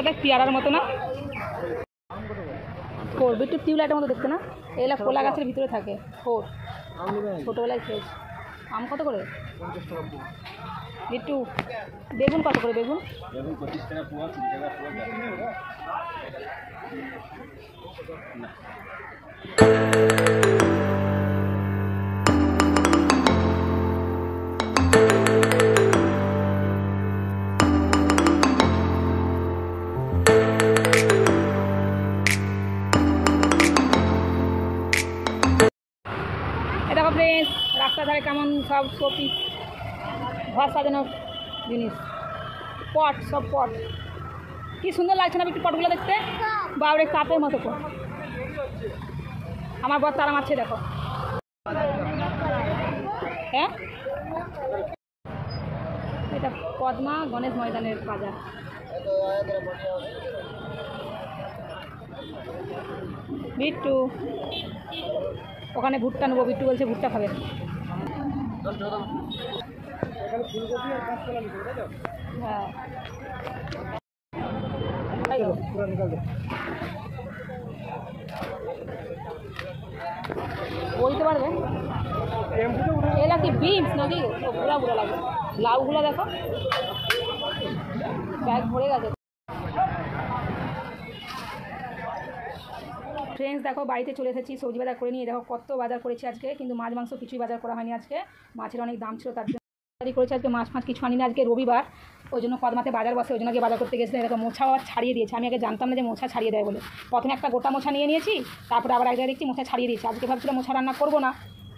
দেখ পেয়ারার মতো না, ফোর বিট্টু টিউলাইটের মতো দেখতে না, এগুলো কলা গাছের ভিতরে থাকে। ফোর ছোটোবেলায় খেয়েছি। আম কত করে বিট্টু? বেগুন কত করে? বেগুন দেখো ফ্রেন্ডস, রাস্তার ধারে কেমন সব শোপিস ঘর সাজানোর জিনিস, পট, সব পট। কি সুন্দর লাগছে না একটু পটগুলো দেখতে? বাবরে কাপের মতো পট। আমার বর তারা মারছে দেখো। হ্যাঁ, এটা পদ্মা গণেশ ময়দানের বাজার। বিট্টু ওখানে ভুট্টা নেবো, বিট্টু বলছে ভুট্টা খাবে। হ্যাঁ, বলতে পারবে এলা কি বিনস নাকি? বুড়া বুড়া লাগে। লাউগুলো দেখো, ব্যাগ ভরে গেছে। ফ্রেন্ডস দেখো, বাড়িতে চলে এসেছি, সবজি বাজার করে নিয়ে। দেখো কত বাজার করেছি আজকে, কিন্তু মাছ মাংস কিছুই বাজার করা হয়নি আজকে। মাছের অনেক দাম ছিল, তার জন্য করেছি আজকে। মাছ কিছু আনিনি আজকে, রবিবার, ওই জন্য কদমাতে বাজার বসে, ওই জন্য আগে বাজার করতে গেছিলাম। দেখো মোছা আবার ছাড়িয়ে দিয়েছে। আমি আগে জানতাম না যে মোছা ছাড়িয়ে দেয় বলে। প্রথমে একটা গোটা মোছা নিয়ে নিয়েছি, তারপরে আবার এক জায়গায় দেখছি মোছা ছাড়িয়ে দিয়েছে। আজকে ভাবছিলাম মোছা রান্না করবো না,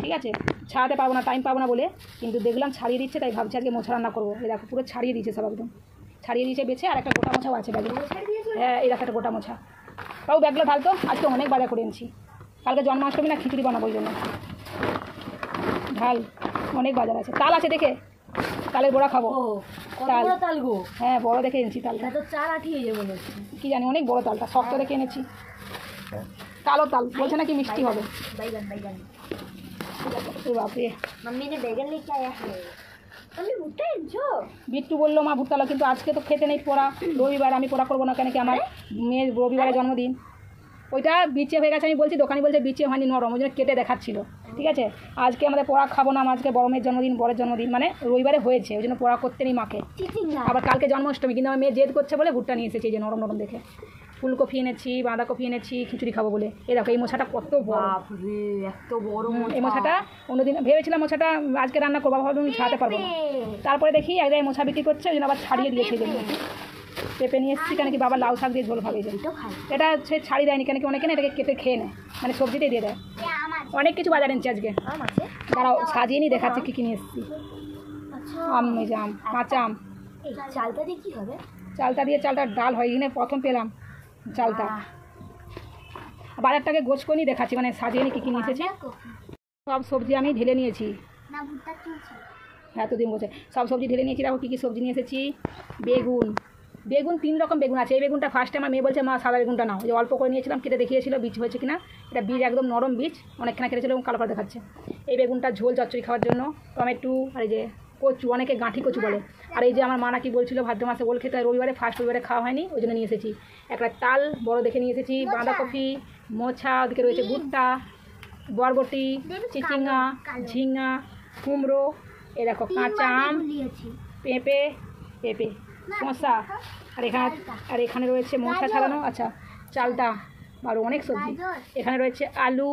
ঠিক আছে, ছাড়াতে পারবো না, টাইম পাবো না বলে, কিন্তু দেখলাম ছাড়িয়ে দিচ্ছে, তাই ভাবছি আজকে মোছা রান্না করবো। এই দেখো পুরো ছাড়িয়ে দিয়েছে সব, একদম ছাড়িয়ে দিয়েছে বেছে। আর একটা গোটা মোছাও আছে ব্যাগে। হ্যাঁ, এই দেখো একটা গোটা মোছা। তাও ব্যাগগুলো ঢালতো। আজকে অনেক বাজার করে এনেছি, কালকে জন্মাষ্টমী না, খিচুড়ি বানাবো, ওই জন্য ঢাল। অনেক বাজার আছে। তাল আছে দেখে, তালের বড়া খাবো। তাল গো, হ্যাঁ বড় দেখে এনেছি তালটা। তো চাল আঠিয়ে যাবে কি জানি, অনেক বড় তালটা, শক্ত দেখে এনেছি। কালো তাল বলছে নাকি মিষ্টি হবে। বাপরে, বিট্টু বললো মা ভুট্টা, কিন্তু আজকে তো খেতে নেই পোড়া, রবিবার, আমি পোড়া করবো না কেন কি, আমার মেয়ের রবিবারে জন্মদিন। ওইটা বিচে হয়ে গেছে, আমি বলছি, দোকানি বলছে বিচে হয়নি, নরম, ওই জন্য কেটে দেখাচ্ছিল। ঠিক আছে, আজকে আমাদের পোড়া খাবো না, আজকে বড় মেয়ের জন্মদিন, বড়ের জন্মদিন, মানে রবিবারে হয়েছে, ওই জন্য পোড়া করতে নেই মাকে। আবার কালকে জন্মাষ্টমী, কিন্তু আমার মেয়ে জেদ করছে বলে ভুট্টা নিয়ে এসেছি, যে নরম নরম দেখে। ফুলকপি এনেছি, বাঁধাকপি এনেছি, খিচুড়ি খাবো বলে। এই দেখো এই মোছাটা কত বড়, এত বড় এই মোছাটা। অন্যদিন ভেবেছিলাম মোছাটা আজকে রান্না করবো, ভাবলাম আমি ছাড়াতে পারবো না। তারপরে দেখি এক জায়গায় মোছা বিক্রি করছে, ওই জন্য আবার ছাড়িয়ে দিয়েছে। পেঁপে নিয়ে এসেছি, কেন কি বাবা লাউ শাক দিয়ে ঝোল খাবে। এটা সে ছাড়ি দেয়নি, কেন কি অনেকে না এটাকে কেটে খেয়ে নেয়, মানে সবজিতেই দিয়ে দেয়। অনেক কিছু বাজার এনেছি আজকে, তারাও সাজিয়ে নিয়ে দেখাচ্ছে কী কী নিয়ে এসেছি। আম, এই যে আম, কাঁচা আম। চালটা দিয়ে কী হবে? চালটা দিয়ে, চালটা ডাল হয়, এখানে প্রথম পেলাম চালটা। বাজারটাকে গোছ করে নিয়ে দেখাচ্ছি, মানে সাজিয়ে নিয়ে কী কী নিয়ে এসেছি। সব সবজি আমি ঢেলে নিয়েছি, এতদিন বলছে সব সবজি ঢেলে নিয়েছি। দেখো কী কী সবজি নিয়ে এসেছি। বেগুন, বেগুন 3 রকম বেগুন আছে। এই বেগুনটা ফার্স্টে আমার মেয়ে বলছে মা সাদা বেগুনটা নাও, যে অল্প করে নিয়েছিলাম, কেটে দেখিয়েছিল বীজ হয়েছে কিনা। এটা বীজ একদম নরম বীজ, অনেকখানে কেটেছিল এবং কালো করে দেখাচ্ছে। এই বেগুনটা ঝোল চচ্চড়ি খাওয়ার জন্য। টমেটো, আর এই যে কচু, অনেকে গাঁঠি কচু বলে। আর এই যে আমার মা নাকি বলছিল ভাদ্র মাসে ওল খেতে হয়, রবিবারে, ফার্স্ট রবিবারে খাওয়া হয়নি, ওই জন্য নিয়ে এসেছি। একটা তাল বড় দেখে নিয়ে এসেছি, বাঁধাকপি, মোছা, ওদিকে রয়েছে ভুট্টা, বরবটি, চিচিঙ্গা, ঝিঙা, কুমড়ো, এ দেখো কাঁচা আম, পেঁপে, শসা, আর এখানে রয়েছে মোছা ছাড়ানো, আচ্ছা চালটা, আরও অনেক সবজি। এখানে রয়েছে আলু,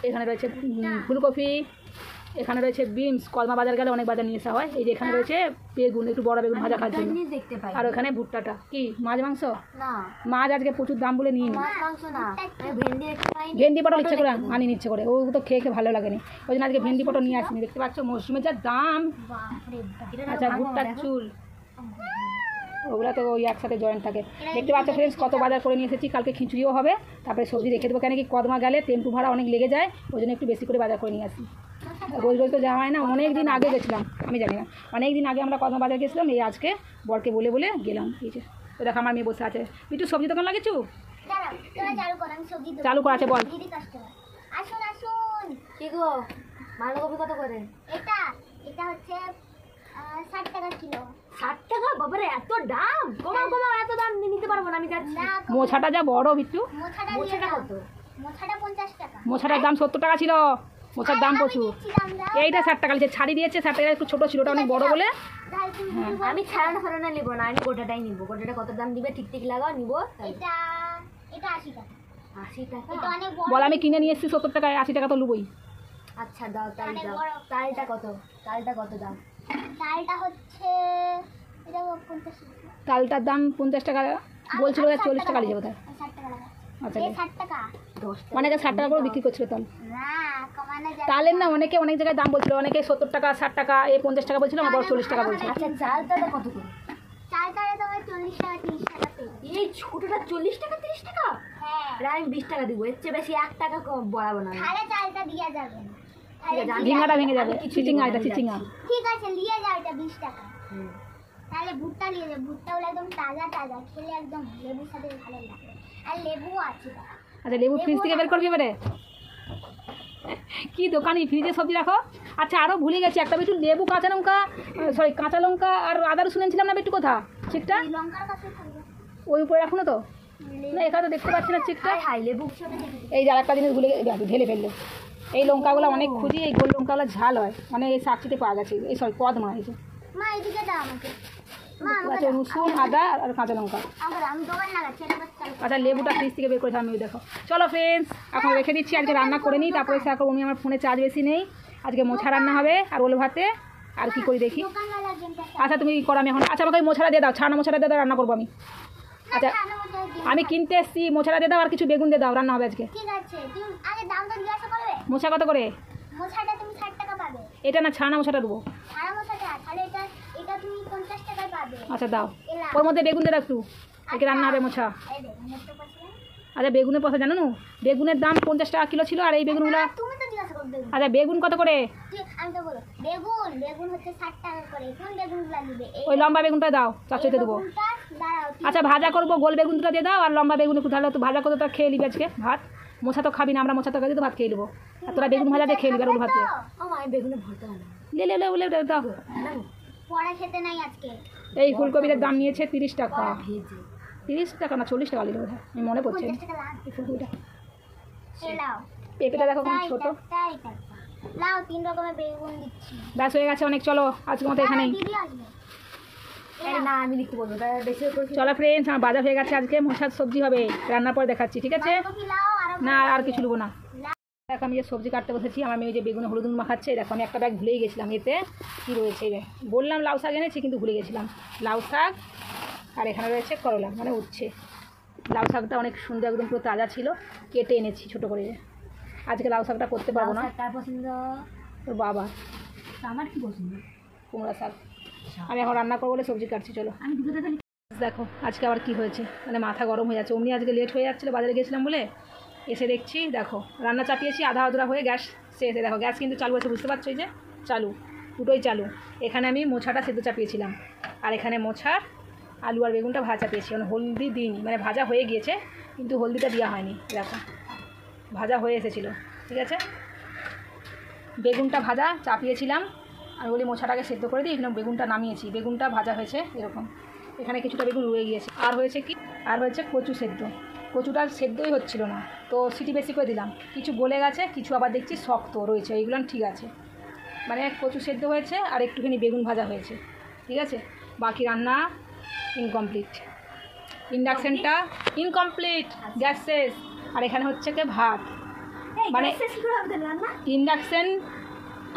এখানে রয়েছে ফুলকপি, এখানে রয়েছে বিনস। কদমা বাজার গেলে অনেক বাজার নিয়ে আসা হয়। এই যে এখানে রয়েছে বেগুন, একটু বড় বেগুন ভাজা খাওয়ার জন্য। আর ওখানে ভুট্টাটা কি মাছ মাংস, মাছ আজকে প্রচুর দাম বলে নিয়ে নি। ভেন্ডি পটল ইচ্ছে করে আনিনি, ইচ্ছে করে, ও তো খেয়ে ভালো লাগেনি, ওই জন্য আজকে ভেন্ডি পটল নিয়ে আসিনি। দেখতে পাচ্ছ মৌসুমের যা দাম। আচ্ছা ভুট্টার চুল, ওগুলো তো ওই একসাথে জয়েন্ট থাকে। দেখতে পাচ্ছ ফ্রেন্ডস কত বাজার করে নিয়ে এসেছি। কালকে খিচুড়িও হবে, তারপরে সবজি রেখে দেবো, কেন কি কদমা গেলে টেম্পু ভাড়া অনেক লেগে যায়, ওই জন্য একটু বেশি করে বাজার করে নিয়ে আসি। রোজ রোজ তো যাওয়া হয় না, অনেক দিন আগে গেছিলাম, আমি জানি না, অনেক দিন আগে আমরা কদমা বাজার গেছিলাম। এই আজকে বরকে বলে বলে গেলাম। এই যে তো দেখো আমার মেয়ে বসে আছে। একটু সবজি দোকান লাগেছু, চালু করা আছে, বল। আসুন আসুন, কি গো বাঁধাকপি কত করে? এটা হচ্ছে 60 টাকা কিলো। 60 টাকা বাবারে, এত দাম! কমাও কমাও, এত দাম নিতে পারবো না আমি, যাচ্ছি। মোছাটা যা বড় বিট্টু, মোছাটা কত? মোছাটা 50 টাকা। মোছাটার দাম 70 টাকা ছিল, মোছার দাম প্রচুর। এইটা 60 টাকা নিচ্ছে, ছাড়ি দিয়েছে 60 টাকা, একটু ছোটো ছিল, ওটা অনেক বড় বলে। আমি ছাড়ানো ফাড়ানো নেবো না, আমি গোটাটাই নিবো। গোটাটা কত দাম দিবে ঠিক ঠিক লাগাও, নিবো। এটা এটা 80 টাকা। 80 টাকা? এটা অনেক বড়। বল আমি কিনে নিয়ে এসেছি 70 টাকায়, 80 টাকা তো লুবই। আচ্ছা দাও, তাই অনেক দাও। বড়। তালটা কত? তালটা কত দাম? ডালটা হচ্ছে এটা 50 টাকা। তালটার দাম 50 টাকা বলছিল, 40 টাকা নিয়ে যাবো তাই। 60 টাকা লাগা। আচ্ছা এই 60 টাকা। 10 টাকা। অনেকে 60 টাকা করে বিক্রি করছিল তাল। না, কমানো যায়। তালের না অনেকে অনেক জায়গায় দাম বলছিল, অনেকে 70 টাকা 60 টাকা, এই 50 টাকা বলছিল, আমার 40 টাকা বলছিল। আচ্ছা চালটা কত করে? চালটারে তোমার 40 টাকা 30 টাকা পেয়ে। এই ছোটটা 40 টাকা 30 টাকা? হ্যাঁ। আর আমি 20 টাকা দিব, এর চেয়ে বেশি 1 টাকা কম বাড়াবো না আমি। তাহলে চালটা দিয়ে যাবে না। ঠিক আছে, আমি ঝিঙ্গাটা ভেঙে যাবে, আমি কিছু চিচিঙ্গা, দিব না, এটা আমি চিচিঙ্গা। যাচ্ছি। ঠিক আছে, নিয়ে যাও, এটা 20 টাকা। হুম। তাহলে ভুট্টা নিয়ে যাও, ভুট্টাগুলো একদম তাজা তাজা, খেলে একদম লেবুর সাথে ভালো লাগে। আর লেবুও আছে। আচ্ছা লেবু ফ্রিজ থেকে বের করবি এবারে? কি দোকানি ফ্রিজে সবজি রাখো? আচ্ছা আরও ভুলে গেছি একটা, একটু লেবু, কাঁচা লঙ্কা, সরি কাঁচা লঙ্কা আর আদা রসুন এনেছিলাম না একটু, কোথা চিকটা? এই লঙ্কার কাছে থাকবে। ওই উপরে রাখো না তো? না এখানে তো দেখতে পাচ্ছি না চিকটা। হাই হাই লেবু ছোটো দেখি। এই যে আরেকটা জিনিস ভুলে ঢেলে ফেললো, এই লঙ্কাগুলো অনেক খুঁজি, এই গোল লঙ্কাগুলো ঝাল হয়, মানে এই শাকচিতে পাওয়া গেছে, এই সরি কদ মা হয়েছে। মা এদিকে দাও আমাকে। মা আমাকে আচ্ছা দাও। রসুন, আদা আর কাঁচা লঙ্কা। আমি দোকান লাগাচ্ছি, এটা বাস চালু করো। আচ্ছা লেবুটা ফ্রিজ থেকে বের করেছি আমি, দেখো। চলো ফ্রেন্ডস, এখন রেখে দিচ্ছি, আজকে রান্না করে নিই, তারপরে সে এখন উনি, আমার ফোনে চার্জ বেশি নেই, আজকে মোছা রান্না হবে আর ওল ভাতে, আর কি করি দেখি। দোকানওয়ালা গেমটা আচ্ছা তুমি করো, আমি এখন, আচ্ছা আমাকে ওই মোছাটা দিয়ে দাও, ছানা মোছাটা দিয়ে দাও, রান্না করবো আমি। আচ্ছা আমি কিনতে এসেছি, মোছাটা দিয়ে দাও আর কিছু বেগুন দিয়ে দাও, রান্না হবে আজকে। ঠিক আছে, তুমি আগে দামটা জিজ্ঞাসা করবে। মোছা কত করে? মোছাটা তুমি 60 টাকা পাবে। এটা না ছানা মোছাটা দেবো। সারা মোছাটা, তাহলে এটা এটা তুমি 50 টাকায় পাবে। আচ্ছা দাও, এলা। ওর মধ্যে বেগুন দিয়ে দাও একটু, আজকে রান্না হবে মোছা। এই দেখুন, দেখতে পাচ্ছেন? আচ্ছা বেগুনের পয়সা জানো না, বেগুনের দাম 50 টাকা কিলো ছিল, আর এই বেগুনগুলো। তুমি তো জিজ্ঞাসা করবে। আচ্ছা বেগুন কত করে? আমি তো বলো, বেগুন বেগুন হচ্ছে 60 টাকা করে। কোন বেগুনগুলো নিবে? ওই লম্বা বেগুনটা দাও, চারশোতে দেবো। বেগুনটা দাঁড়াও। আচ্ছা ভাজা করবো, গোল বেগুনটা দিয়ে দাও, আর লম্বা বেগুন একটু, তাহলে তো ভাজা করতে তো খেয়ে নিবি আজকে ভাত। মোছা তো খাবি না, আমরা মোছা তো খাই, তো ভাত খেয়ে নেবো, আর তোরা বেগুন ভাজা দিয়ে খেয়ে নিবি, আর ওল ভাত দিয়ে। আমি বেগুনে ভরতে হয় না। লে লে লে লে দাও। পড়া খেতে নাই আজকে। এই ফুলকপিটার দাম নিয়েছে 30 টাকা। ভেজে 30 টাকা না 40 টাকা নিল বোধহয়, আমি মনে পড়ছে না। 50 টাকা লাগ। এই ফুলকপিটা, লাও। পেঁপেটা দেখো কেমন ছোট। তাই লাও, 3 রকমের বেগুন দিচ্ছি। ব্যাস হয়ে গেছে অনেক, চলো আজকের মতো এখানেই। দিদি আসবে। এই না আমি লিখতে বলবো, তাই বেশি করে চলো ফ্রেন্ডস, আমার বাজার হয়ে গেছে, আজকে মোছার সবজি হবে, রান্নার পরে দেখাচ্ছি, ঠিক আছে? বাঁধাকপি লাও আর না আর কিছু নেবো না। দেখো আমি যে সবজি কাটতে বসেছি, আমার মেয়ে যে বেগুনে হলুদ নুন মাখাচ্ছে, দেখো আমি একটা ব্যাগ ভুলেই গেছিলাম, এতে কী রয়েছে, এই দেখ, বললাম লাউ শাক এনেছি কিন্তু ভুলে গেছিলাম, লাউ শাক, আর এখানে রয়েছে করলা, মানে উচ্ছে। লাউ শাকটা অনেক সুন্দর, একদম পুরো তাজা ছিল, কেটে এনেছি ছোটো করে। আজকে লাউ শাকটা করতে পারবো না, তার পছন্দ। ওর বাবা। আমার কি পছন্দ? কুমড়া শাক। আমি এখন রান্না করবো বলে সবজি কাটছি, চলো। আমি দুটো খালি। দেখো আজকে আবার কি হয়েছে, মানে মাথা গরম হয়ে যাচ্ছে, অমনি আজকে লেট হয়ে যাচ্ছিলো, বাজারে গেছিলাম বলে, এসে দেখছি দেখো রান্না চাপিয়েছি, আধা আধুরা হয়ে গ্যাস শেষ। দেখো গ্যাস কিন্তু চালু আছে, বুঝতে পারছো, এই যে চালু, দুটোই চালু। এখানে আমি মোছাটা সেদ্ধ চাপিয়েছিলাম, আর এখানে মোছার আলু আর বেগুনটা ভাজা চাপিয়েছি, মানে হলদি দিইনি, মানে ভাজা হয়ে গিয়েছে কিন্তু হলদিটা দেওয়া হয়নি, দেখো ভাজা হয়ে এসেছিলো, ঠিক আছে। বেগুনটা ভাজা চাপিয়েছিলাম, আর বলি মোছাটাকে সেদ্ধ করে দিই, এখানে বেগুনটা নামিয়েছি, বেগুনটা ভাজা হয়েছে এরকম, এখানে কিছুটা বেগুন রয়ে গিয়েছে। আর হয়েছে কি, আর হয়েছে কচু সেদ্ধ, কচুটা সেদ্ধই হচ্ছিল না, তো সিটি বেশি করে দিলাম, কিছু গলে গেছে, কিছু আবার দেখছি শক্ত রয়েছে, এইগুলো ঠিক আছে, মানে কচু সেদ্ধ হয়েছে আর একটুখানি বেগুন ভাজা হয়েছে, ঠিক আছে। বাকি রান্না ইনকমপ্লিট, ইন্ডাকশানটা ইনকমপ্লিট, গ্যাস শেষ, আর এখানে হচ্ছে কি ভাত, মানে ইন্ডাকশান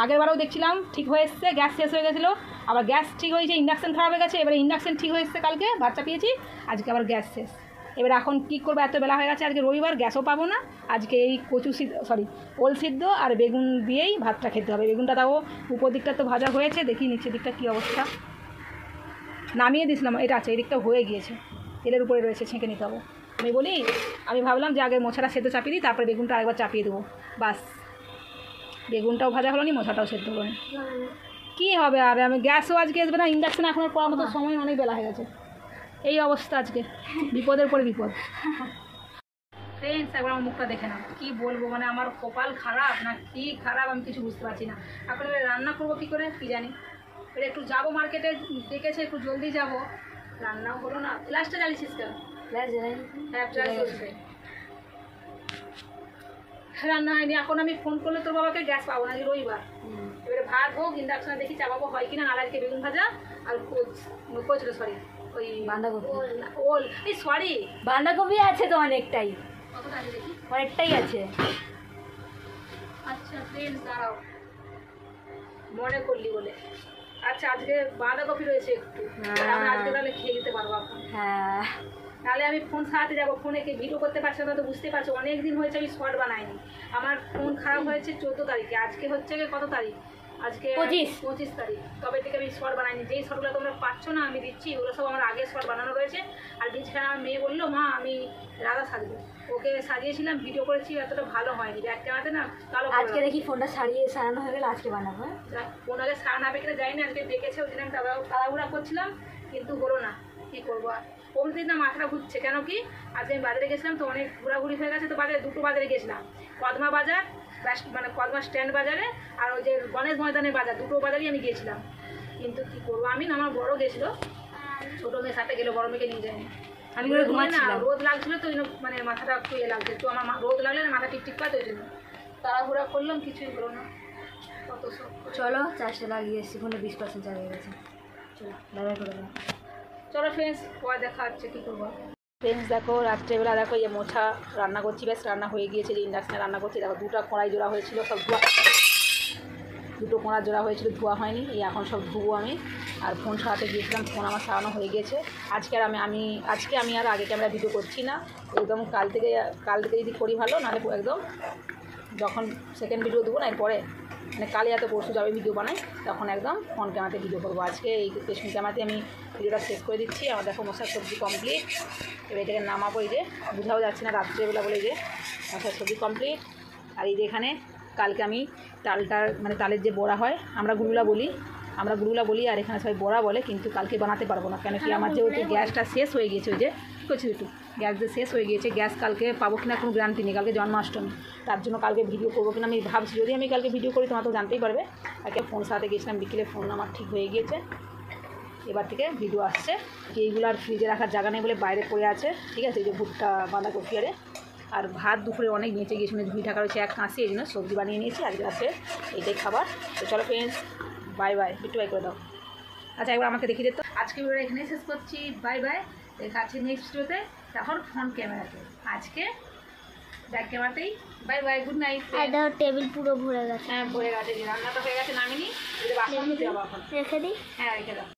আগেরবারও দেখছিলাম ঠিক হয়ে এসছে, গ্যাস শেষ হয়ে গেছিলো, আবার গ্যাস ঠিক হয়েছে, ইন্ডাকশান খারাপ হয়ে গেছে, এবারে ইন্ডাকশান ঠিক হয়ে এসছে, কালকে ভাত চাপিয়েছি, আজকে আবার গ্যাস শেষ। এবার এখন কী করবো, এত বেলা হয়ে গেছে, আজকে রবিবার, গ্যাসও পাবো না, আজকে এই কচু সিদ্ধ, সরি ওল সিদ্ধ আর বেগুন দিয়েই ভাতটা খেতে হবে। বেগুনটা তাও উপর দিকটা তো ভাজা হয়েছে, দেখি নিচের দিকটা কী অবস্থা, নামিয়ে দিয়েছিলাম, এটা আছে, এই দিকটা হয়ে গিয়েছে, তেলের উপরে রয়েছে, ছেঁকে নিতে হবে। আমি ভাবলাম যে আগে মোছাটা সেদ্ধ চাপিয়ে দিই, তারপরে বেগুনটা আরেকবার চাপিয়ে দেবো, বাস বেগুনটাও ভাজা হলো নি, মোছাটাও সেদ্ধ হলো না, কী হবে। আর আমি গ্যাসও আজকে আসবে না, ইন্ডাকশান এখন আর পড়ার মতো সময়, অনেক বেলা হয়ে গেছে, এই অবস্থা আজকে, বিপদের পরে বিপদ। ফ্রেন্ডস একবার আমার মুখটা দেখে নাও, কী বলবো, মানে আমার কপাল খারাপ না কি খারাপ আমি কিছু বুঝতে পারছি না। এখন এবার রান্না করবো কী করে কী জানি, এবার একটু যাবো মার্কেটে, ডেকেছে একটু জলদি যাবো, রান্নাও হলো না। লাস্টটা জ্বালিয়েছিস কেন? হ্যাঁ প্রায় চলছে, রান্না হয়নি। এখন আমি ফোন করলে তোর বাবাকে গ্যাস পাবো না, রবিবার। এবারে ভাত হোক, ইন্ডাকশনে দেখি চাপাবো হয় কিনা, নাহলে আজকে বেগুন ভাজা আর কচুরি, সরি ওই বাঁধাকপি। ওল, এই সরি বাঁধাকপি আছে তো অনেকটাই, কতটা আছে দেখি। অনেকটাই আছে। আচ্ছা ফ্রেন্ডস দাঁড়াও, মনে করলি বলে। আচ্ছা আজকে বাঁধাকপি রয়েছে একটু, আমি আজকে তাহলে খেয়ে নিতে পারবো এখন। হ্যাঁ তাহলে আমি ফোন সারাতে যাবো, ফোনে কে ভিডিও করতে পারছি না, তো বুঝতে পারছো অনেক দিন হয়েছে আমি শর্ট বানাইনি। আমার ফোন খারাপ হয়েছে 14 তারিখে, আজকে হচ্ছে কত তারিখ? আজকে 25 তারিখ। তবে থেকে আমি শর্ট বানাইনি। যেই শর্টগুলো তোমরা পাচ্ছ না আমি দিচ্ছি, ওগুলো সব আমার আগের শর্ট বানানো রয়েছে। আর বিছখানে আমার মেয়ে বললো মা আমি রাধা সাজবো, ওকে সাজিয়েছিলাম, ভিডিও করেছি, এতটা ভালো হয়নি, ব্যাগ ক্যামেরাতে না কালো। আজকে দেখি ফোনটা সারানো হয়ে গেলে আজকে বানাবো। ফোন আগে সারানো হবে কিনা জানি না, আজকে ডেকেছে, ওই দিন আমি তাড়াহুড়া করছিলাম, কিন্তু হলো না, কী করবো আর। প্রতিদিন না মাথাটা ঘুরছে, কেন কি আজকে আমি বাজারে গেছিলাম তো অনেক ঘোরাঘুরি হয়ে গেছে, তো বাজারে দুটো বাজারে গেছিলাম, কদমা বাজার মানে কদমা স্ট্যান্ড বাজারে, আর ওই যে গণেশ ময়দানের বাজার, দুটো বাজারই আমি গিয়েছিলাম। কিন্তু কী করবো, আমি না, আমার বড় গেছিলো, ছোটো মেয়ের সাথে গেলো, বড় মেয়েকে নিয়ে যায়নি। আমি না, রোদ লাগছিলো তো ওই জন্য, মানে মাথাটা একটু লাগছে, তো আমার রোদ লাগলে না মাথা টিকটিক পায়, তো ওই জন্য তাড়াহুড়া করলাম, কিছুই হলো না। কত সব। চলো চার্জটা লাগিয়ে এসেছি, ফোনে 20% চার্জ হয়ে গেছে। চলো বাই করে দাও। চলো ফ্রেন্ডস, পরে দেখা হচ্ছে, কী করবো। ফ্রেন্ডস দেখো রাত্রেবেলা দেখো এই মোছা রান্না করছি, বেশ রান্না হয়ে গিয়েছে, যে ইন্ডাকশানে রান্না করছি। দেখো দুটো কড়াই জোড়া হয়েছিল, সব ধোয়া, দুটো কোড়া জোড়া হয়েছিল, ধোয়া হয়নি, এই এখন সব ধুবো আমি। আর ফোন সারাতে গিয়েছিলাম, ফোন আমার সারানো হয়ে গিয়েছে। আজকে আমি আর আগে ক্যামেরা ভিডিও করছি না, একদম কাল থেকে যদি করি ভালো, নাহলে একদম যখন সেকেন্ড ভিডিও দেবো না এরপরে, মানে কালে এত পরশু যাবে ভিডিও বানাই, তখন একদম ফোন ক্যামেরাতে ভিডিও করবো। আজকে এই পেছন ক্যামেরাতে আমি ভিডিওটা শেষ করে দিচ্ছি। আমার দেখো মশার সবজি কমপ্লিট, এবার এটাকে নামাবো, এই যে বোঝাও যাচ্ছে না রাত্রেবেলা বলে, যে মশার সবজি কমপ্লিট। আর এই যে এখানে কালকে আমি মানে তালের যে বড়া হয়, আমরা গুলুলা বলি, আর এখানে সবাই বড়া বলে, কিন্তু কালকে বানাতে পারবো না, কেন কি আমার যেহেতু গ্যাসটা শেষ হয়ে গিয়েছে, ওই যে করছি একটু গ্যাস যে শেষ হয়ে গিয়েছে, গ্যাস কালকে পাবো কিনা কোনো গ্যারান্টি নেই, কালকে জন্মাষ্টমী, তার জন্য কালকে ভিডিও করবো কিনা আমি ভাবছি। যদি আমি কালকে ভিডিও করি তোমরা তো জানতেই পারবে। আগে ফোন সারাতে গিয়েছিলাম বিকেলে, ফোন আমার ঠিক হয়ে গিয়েছে, এবার থেকে ভিডিও আসছে। এইগুলো আর ফ্রিজে রাখার জায়গা নেই বলে বাইরে পড়ে আছে, ঠিক আছে, এই যে ভুট্টা বাঁধাকপি আরে, আর ভাত দুপুরে অনেক বেঁচে গিয়েছিল, ধুই থাকা রয়েছে এক কাঁচি, এই জন্য সবজি বানিয়ে নিয়েছি, আজকে রাতে এইটাই খাবার। তো চলো ফ্রেন্ডস, বাই বাই, একটু বাই করে দাও। আচ্ছা একবার আমাকে দেখিয়ে দিত। আজকে ভিডিওটা এখানেই শেষ করছি, বাই বাই, দেখা আছে নেক্সট ভিডিওতে, তখন ফ্রন্ট ক্যামেরাতে, আজকে ব্যাক ক্যামেরাতেই। Bye bye, good night. Table পুরো ভরে গেছে। হ্যাঁ ভরে গেছে, রান্নাটা হয়ে গেছে, নামিনি, বাসন নিতে যাবো এখন। রেখে দিই। হ্যাঁ রেখে দাও।